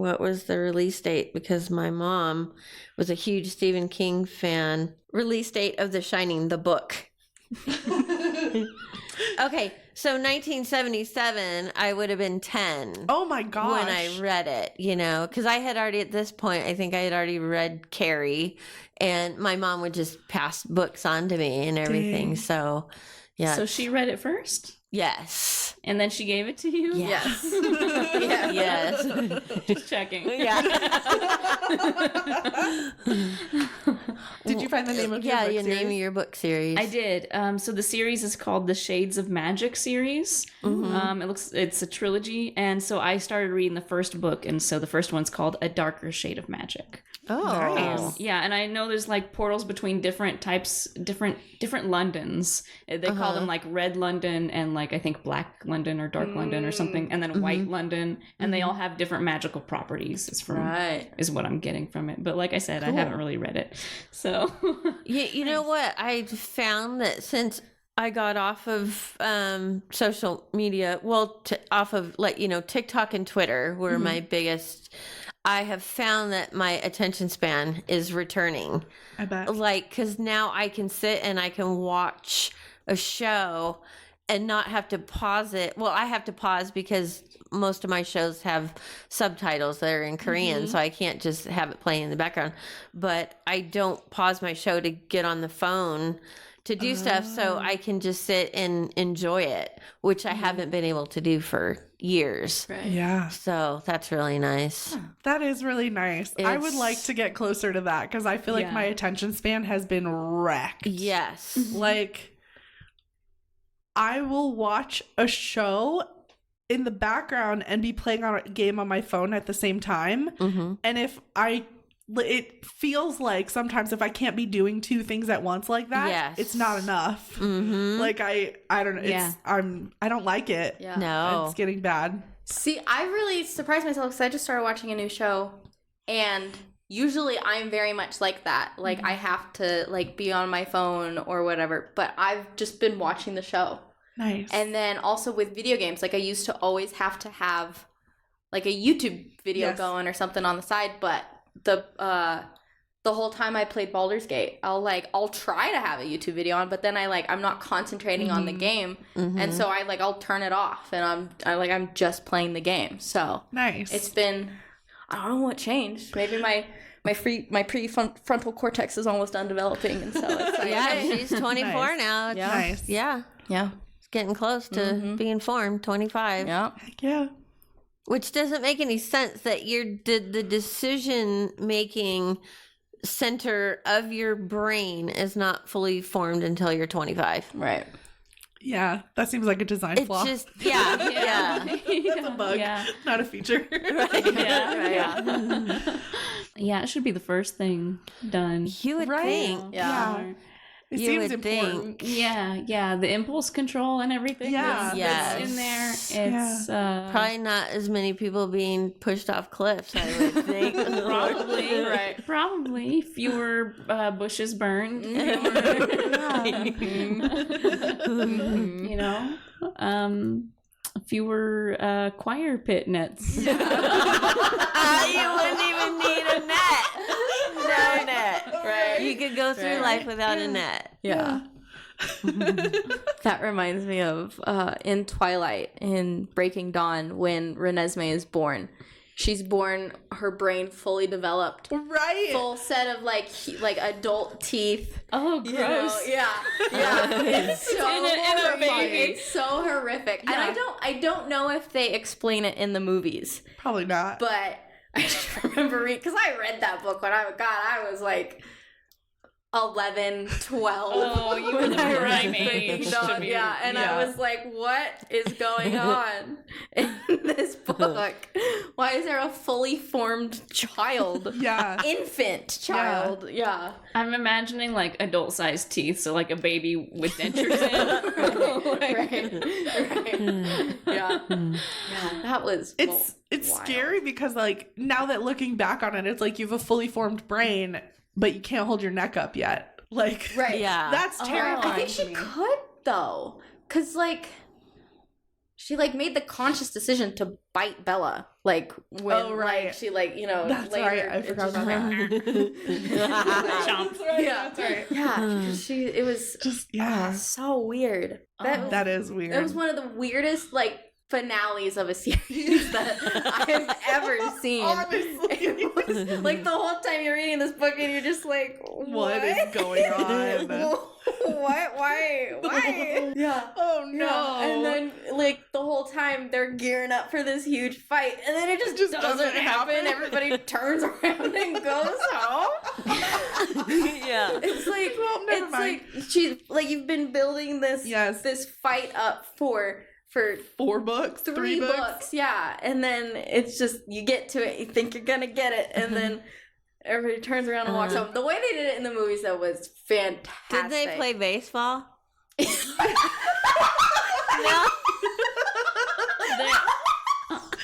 what was the release date because my mom was a huge Stephen King fan. Release date of The Shining, the book. Okay, so 1977, I would have been 10. Oh my gosh. When I read it, because I had already, at this point, I think I had already read Carrie, and my mom would just pass books on to me and everything. Dang. So, yeah. So she read it first? Yes. And then she gave it to you? Yes. Yeah. Yes. Just checking. Yeah. Did you find the name of your book your series? name of your book series. I did. So the series is called the Shades of Magic series. It's a trilogy, and so I started reading the first book, and so the first one's called A Darker Shade of Magic. Oh. Nice. Yeah, and I know there's like portals between different types, different Londons. They call them like Red London and like I think Black London or Dark London or something, and then White London, and they all have different magical properties. Is what I'm getting from it. But like I said, I haven't really read it, so You know what? I found that since I got off of social media, off of TikTok and Twitter were my biggest. I have found that my attention span is returning. I bet. Because now I can sit and I can watch a show and not have to pause it. Well, I have to pause because most of my shows have subtitles that are in Korean, so I can't just have it playing in the background. But I don't pause my show to get on the phone to do stuff, so I can just sit and enjoy it, which I haven't been able to do for years. Right. Yeah. So that's really nice. That is really nice. I would like to get closer to that because I feel like my attention span has been wrecked. Yes. Like, I will watch a show in the background and be playing on a game on my phone at the same time. And it feels like sometimes if I can't be doing two things at once like that, it's not enough. Like I don't know. Yeah. I don't like it. Yeah. No. It's getting bad. See, I really surprised myself because I just started watching a new show, and usually I'm very much like that. Like I have to like be on my phone or whatever, but I've just been watching the show. Nice. And then also with video games, like I used to always have to have like a YouTube video going or something on the side, but the whole time I played Baldur's Gate, I'll try to have a YouTube video on, but then I'm not concentrating on the game, and so I'll turn it off, and I'm just playing the game. So nice. It's been, I don't know what changed. Maybe my prefrontal cortex is almost done developing, and so it's like, Yeah, she's 24 Nice. now. It's, Nice. Yeah. yeah, It's getting close to being formed, 25. yeah. Heck yeah. Which doesn't make any sense that the decision making center of your brain is not fully formed until you're 25. Right. Yeah. That seems like a design It's flaw. just yeah. That's a bug, Yeah. not a feature. Yeah, it should be the first thing done. You would Right. think. Yeah. It You seems would important. Yeah, the impulse control and everything Yeah. that's in there. It's Probably not as many people being pushed off cliffs, I would think. probably Right. probably fewer bushes burned. Fewer choir pit nets. You wouldn't even need a net. No net. Right. You could go through life without a net. Yeah. That reminds me of in Twilight, in Breaking Dawn, when Renesmee is born. She's born, her brain fully developed, Right. full set of like adult teeth. Oh, You know? gross. Yeah. It's so In a horrifying. baby. It's so horrific, and Yeah. I don't know if they explain it in the movies, Probably not. but I just remember because I read that book when I was like 11, 12. Oh, you were the when I read prime Breaking age to Dawn. be- Yeah, and I yeah. was like, what is going on in this book? Why is there a fully formed child? Yeah. Infant child. Yeah. I'm imagining like adult-sized teeth, so like a baby with dentures in. Right. Yeah. That was It's wild. scary because like now that looking back on it, it's like you have a fully formed brain, but you can't hold your neck up yet. Like Right. Yeah. that's terrifying. I think she could though, cause like she like made the conscious decision to bite Bella. Like when like she like, you know, That's later right. I forgot about that. Chomp. Yeah. That's right. Yeah, it was Just so weird. that is weird. It was one of the weirdest like finales of a series that I've ever seen. Honestly. It was, like the whole time you're reading this book and you're just like, what is going on? What? Why? Yeah. Oh no. Yeah. And then like the whole time they're gearing up for this huge fight and then it just doesn't happen. Everybody turns around and goes home. Yeah. It's like Well, never it's mind. like she's like you've been building this this fight up for 4 books, 3 books, yeah, and then it's just you get to it, you think you're gonna get it, and then everybody turns around and walks home. The way they did it in the movies though was fantastic. Did they play baseball? No.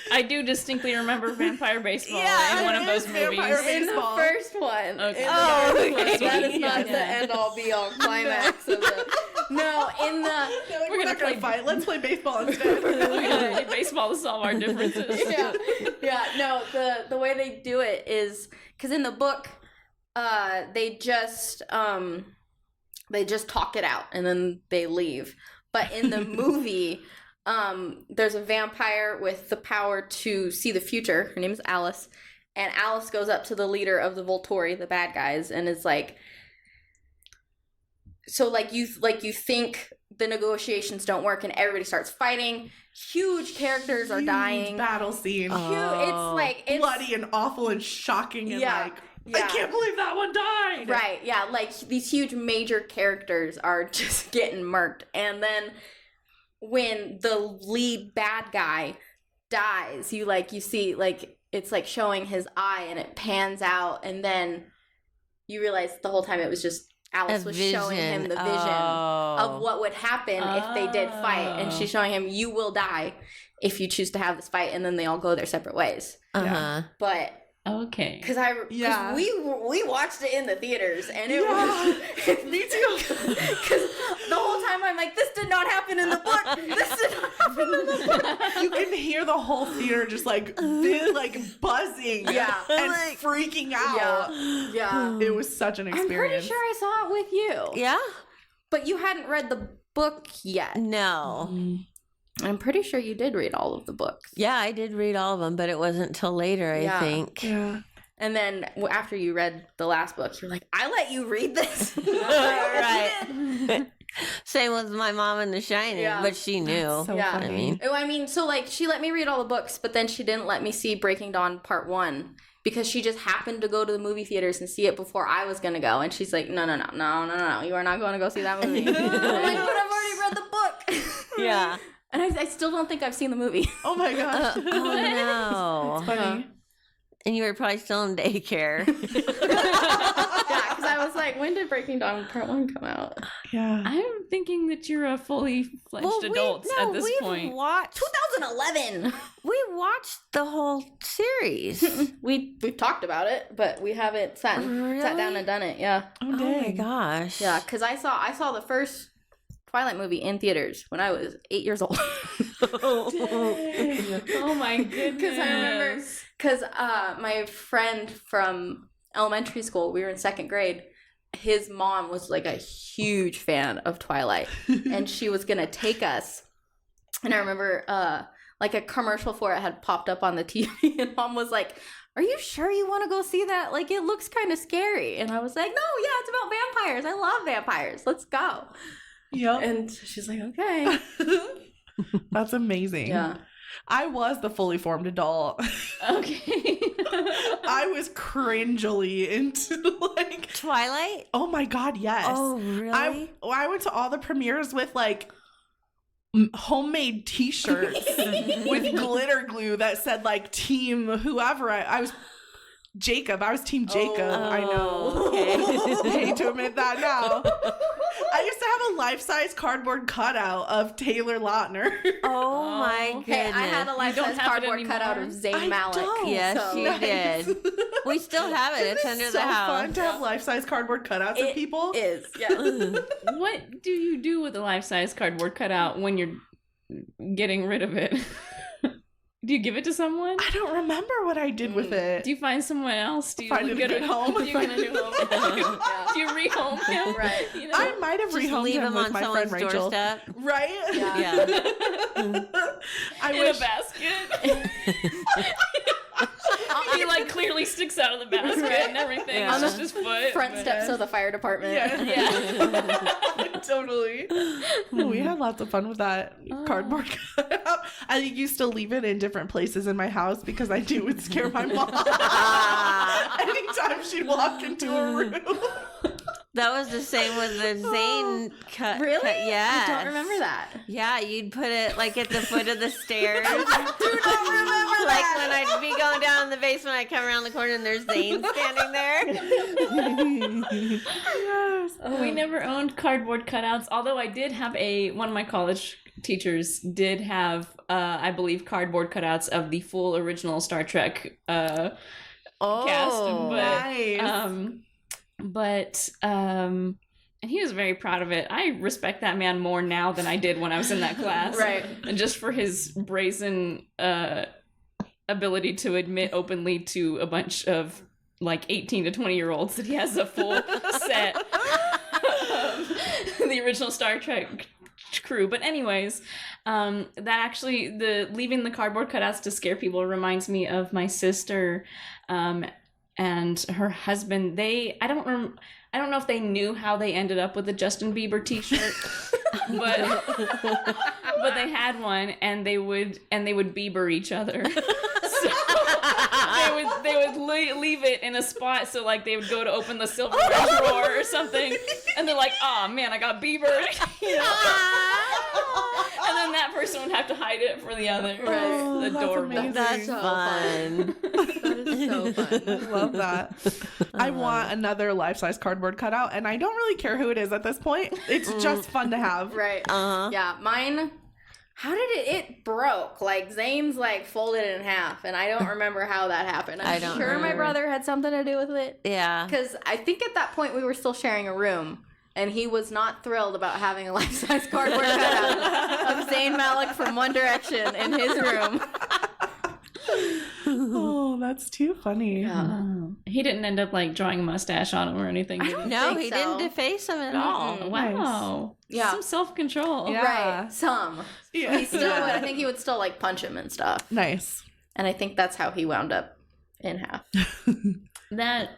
I do distinctly remember Vampire Baseball Yeah, in one of it those is movies. Vampire in the Baseball. first one. Okay. That is not the end all be all climax of the. No, in the We're not gonna fight. Let's play baseball instead. We're gonna play baseball to solve our differences. yeah. No, the way they do it is because in the book, they just talk it out and then they leave. But in the movie, there's a vampire with the power to see the future. Her name is Alice, and Alice goes up to the leader of the Volturi, the bad guys, and is like. So you think the negotiations don't work and everybody starts fighting. Huge characters are dying. Battle scene. It's bloody and awful and shocking and I Yeah. can't believe that one died. Right, yeah, like these huge major characters are just getting murked. And then when the lead bad guy dies, you see like it's like showing his eye and it pans out and then you realize the whole time it was just Alice was showing him the vision of what would happen if they did fight, and she's showing him you will die if you choose to have this fight, and then they all go their separate ways. But okay, because we watched it in the theaters, and it was me too. Because the whole time I'm like, this did not happen in the book. This did not happen in the book. You can hear the whole theater just like buzzing, and freaking out. Yeah. It was such an experience. I'm pretty sure I saw it with you. Yeah? But you hadn't read the book yet. No. I'm pretty sure you did read all of the books. Yeah, I did read all of them, but it wasn't till later, I think. Yeah. And then after you read the last book, you're like, I let you read this. Right. Same with my mom in The Shining, but she knew. So Yeah. funny. I mean, so she let me read all the books, but then she didn't let me see Breaking Dawn Part 1 because she just happened to go to the movie theaters and see it before I was going to go. And she's like, no, you are not going to go see that movie. I'm like, but I've already read the book. Yeah. And I still don't think I've seen the movie. Oh my gosh. Oh, no. Funny. And you were probably still in daycare. Yeah, because I was like, when did Breaking Dawn Part 1 come out? Yeah. I'm thinking that you're a fully fledged adult at this point. Watched, 2011. we watched the whole series. We've talked about it, but we haven't sat down and done it. Yeah. Oh, Oh my dang. gosh. Yeah, because I saw the first Twilight movie in theaters when I was 8 years old. Oh my goodness. Because I remember, my friend from elementary school, we were in 2nd grade, his mom was like a huge fan of Twilight, and she was going to take us. And I remember like a commercial for it had popped up on the TV, and Mom was like, are you sure you want to go see that? Like, it looks kind of scary. And I was like, no, yeah, it's about vampires. I love vampires. Let's go. Yep. And she's like, okay. That's amazing. Yeah. I was the fully formed adult. Okay. I was cringily into like Twilight? oh my god, yes. Oh, really? I went to all the premieres with like homemade t-shirts with glitter glue that said like team whoever. I was Jacob. I was team Jacob. I know. Okay. I hate to admit that now. I used to have a life-size cardboard cutout of Taylor Lautner. Oh my goodness. Hey, I had a life-size don't have it cardboard cutout of anymore? Zayn I Malik. don't. Yes, so- you did. We still have it. It's under so the house. fun to have life-size cardboard cutouts of people. Is, yeah. What do you do with a life-size cardboard cutout when you're getting rid of it? Do you give it to someone? I don't remember what I did with it. Do you find someone else? Do you Find a good home? Do you get a new home? Do you rehome him? Right. You know? I might have Just rehomed leave him him with on my friend someone's Rachel. doorstep. Right? Yeah. I In wish. a basket. He like clearly sticks out of the basket and everything. Yeah. It's just his foot. Front but- steps of the fire department. Yeah. Totally. We had lots of fun with that cardboard cutout. I used to leave it in different places in my house because I knew it would scare my mom. Anytime she'd walk into a room. That was the same with the Zane cut. Really? Yeah. I don't remember that. Yeah, you'd put it like at the foot of the stairs. Do not remember Like that. when I'd be going down in the basement, I'd come around the corner and there's Zane standing there. Oh, we never owned cardboard cutouts. Although I did have one of my college teachers did have, I believe, cardboard cutouts of the full original Star Trek cast. Oh, Nice. And he was very proud of it. I respect that man more now than I did when I was in that class. Right. And just for his brazen ability to admit openly to a bunch of like 18 to 20-year-olds that he has a full set of the original Star Trek crew. But anyways, that actually, the leaving the cardboard cutouts to scare people reminds me of my sister and her husband. I don't know if they knew how they ended up with a Justin Bieber t-shirt, but they had one, and they would Bieber each other. So they would leave it in a spot, so like they would go to open the silverware drawer or something, and they're like, "Oh man, I got Bieber," you know? And then that person would have to hide it for the other. Oh, It's that's adorable. amazing. that's So fun. That is so fun. I love that. I want another life-size cardboard cutout, and I don't really care who it is at this point. It's just fun to have. Right. Uh-huh. Yeah, mine. How did it broke? Like Zane's like folded in half, and I don't remember how that happened. I'm I don't sure my remember. brother had something to do with it. Yeah. Because I think at that point we were still sharing a room, and he was not thrilled about having a life-size cardboard cutout of Zayn Malik from One Direction in his room. Oh, that's too funny. Oh. He didn't end up like drawing a mustache on him or anything. Did he? No, think he so. didn't deface him at all. Mm-mm. Wow. Yeah. Some self-control. Yeah. Right. Some. Yeah. He still would. I think he would still like punch him and stuff. Nice. And I think that's how he wound up in half. That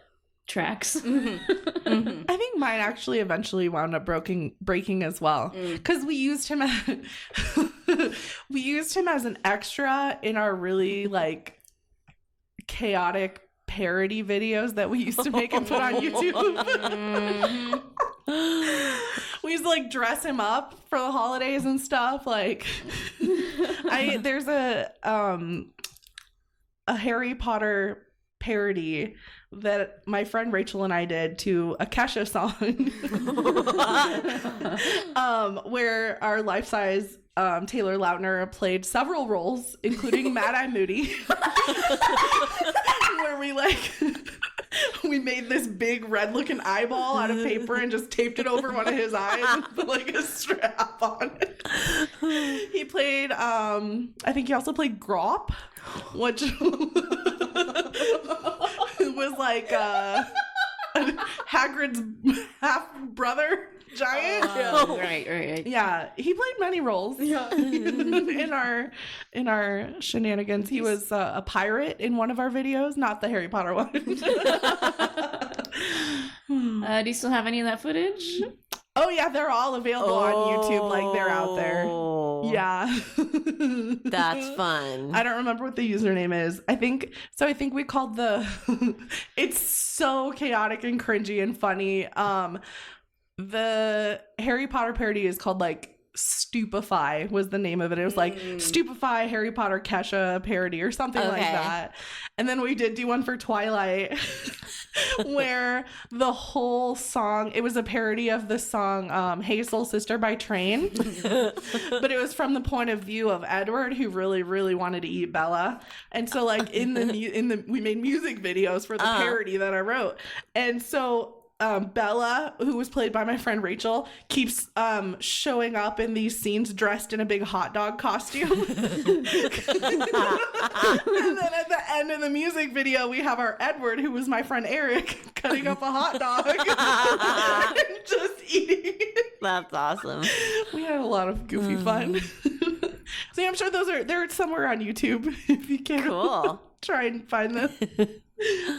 tracks. Mm-hmm. I think mine actually eventually wound up breaking as well, because we used him as an extra in our really like chaotic parody videos that we used to make and put on YouTube. We used to like dress him up for the holidays and stuff. Like, there's a Harry Potter parody that my friend Rachel and I did to a Kesha song, where our life-size Taylor Lautner played several roles, including Mad Eye Moody, where we made this big red-looking eyeball out of paper and just taped it over one of his eyes and put like a strap on it. He played, I think he also played Grop, which was like Hagrid's half-brother giant. Oh, right. Yeah, he played many roles. Yeah, in our shenanigans. He was a pirate in one of our videos, not the Harry Potter one. Do you still have any of that footage? Oh yeah, they're all available on YouTube. Like they're out there. Yeah, That's fun. I don't remember what the username is. I think we called it's so chaotic and cringy and funny. The Harry Potter parody is called like Stupefy was the name of it. It was like Stupefy Harry Potter Kesha parody or something like Okay. that. And then we did do one for Twilight where the whole song, it was a parody of the song Hey Soul Sister by Train. But it was from the point of view of Edward, who really, really wanted to eat Bella. And so like we made music videos for the parody that I wrote. And so Bella, who was played by my friend Rachel, keeps showing up in these scenes dressed in a big hot dog costume. And then at the end of the music video, we have our Edward, who was my friend Eric, cutting up a hot dog and just eating it. That's awesome. We had a lot of goofy fun. So I'm sure they're somewhere on YouTube if you can. Cool. Try and find them.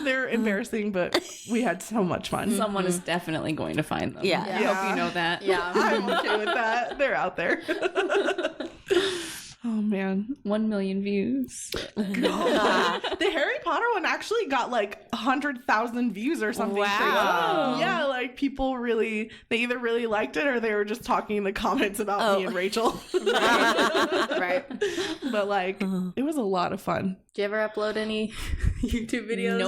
They're embarrassing, but we had so much fun. Someone is definitely going to find them. Yeah. I hope you know that. Yeah. I'm okay with that. They're out there. Oh man, 1 million views. the Harry Potter one actually got like 100,000 views or something. Wow. Crazy. Yeah, like people really, they either really liked it or they were just talking in the comments about me and Rachel. Right. But like, it was a lot of fun. Do you ever upload any YouTube videos?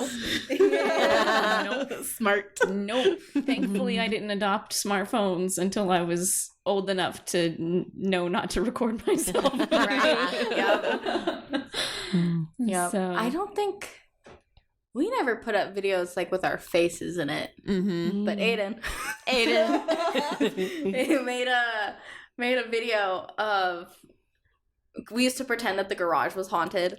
Nope. Smart. Nope. Thankfully, I didn't adopt smartphones until I was old enough to know not to record myself. Yeah. So I don't think we never put up videos like with our faces in it. Mm-hmm. But Aiden made a video of, we used to pretend that the garage was haunted.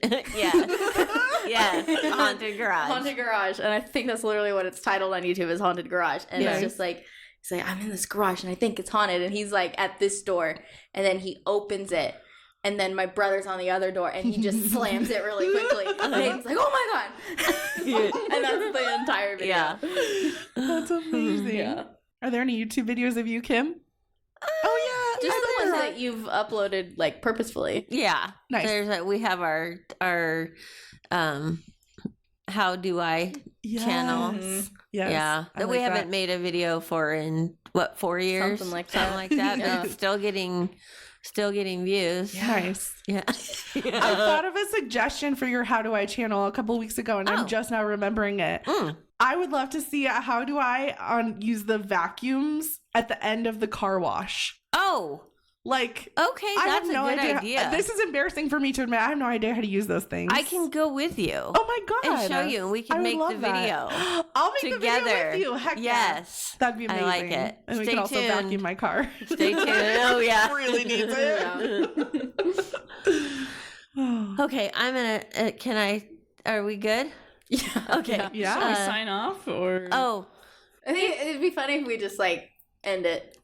Yes, haunted garage. Haunted garage. And I think that's literally what it's titled on YouTube, is Haunted Garage. And Nice. it's just like, he's like, I'm in this garage and I think it's haunted. And he's like at this door, and then he opens it. And then my brother's on the other door, and he just slams it really quickly. And Aiden's like, oh my God. And that's the entire video. Yeah. That's amazing. Yeah. Are there any YouTube videos of you, Kim? Oh yeah, Just the there ones are. that you've uploaded like purposefully. Yeah. Nice. We have our how do I Yes. channel. Yes. Yeah. I That we like haven't made a video for in 4 years? Something like Something that. like that. Yeah. But it's still getting views. Nice. Yeah. I thought of a suggestion for your How Do I channel a couple weeks ago, and Oh. I'm just now remembering it. Mm. I would love to see a How Do I use the vacuums at the end of the car wash. Oh, Like, okay. I That's have no a good idea. This is embarrassing for me to admit. I have no idea how to use those things. I can go with you. Oh my God. and show you, and we I can would make the love that. video I'll make the together. video with you. Heck yeah. Yes. That'd be I amazing. like it. And we Stay can also tuned. vacuum my car. Stay tuned. Oh yeah. Really needs it. Okay, I'm gonna. Can I? Are we good? Yeah. Okay. Yeah. Shall we Uh, sign off or? Oh, I think it'd be funny if we just like end it.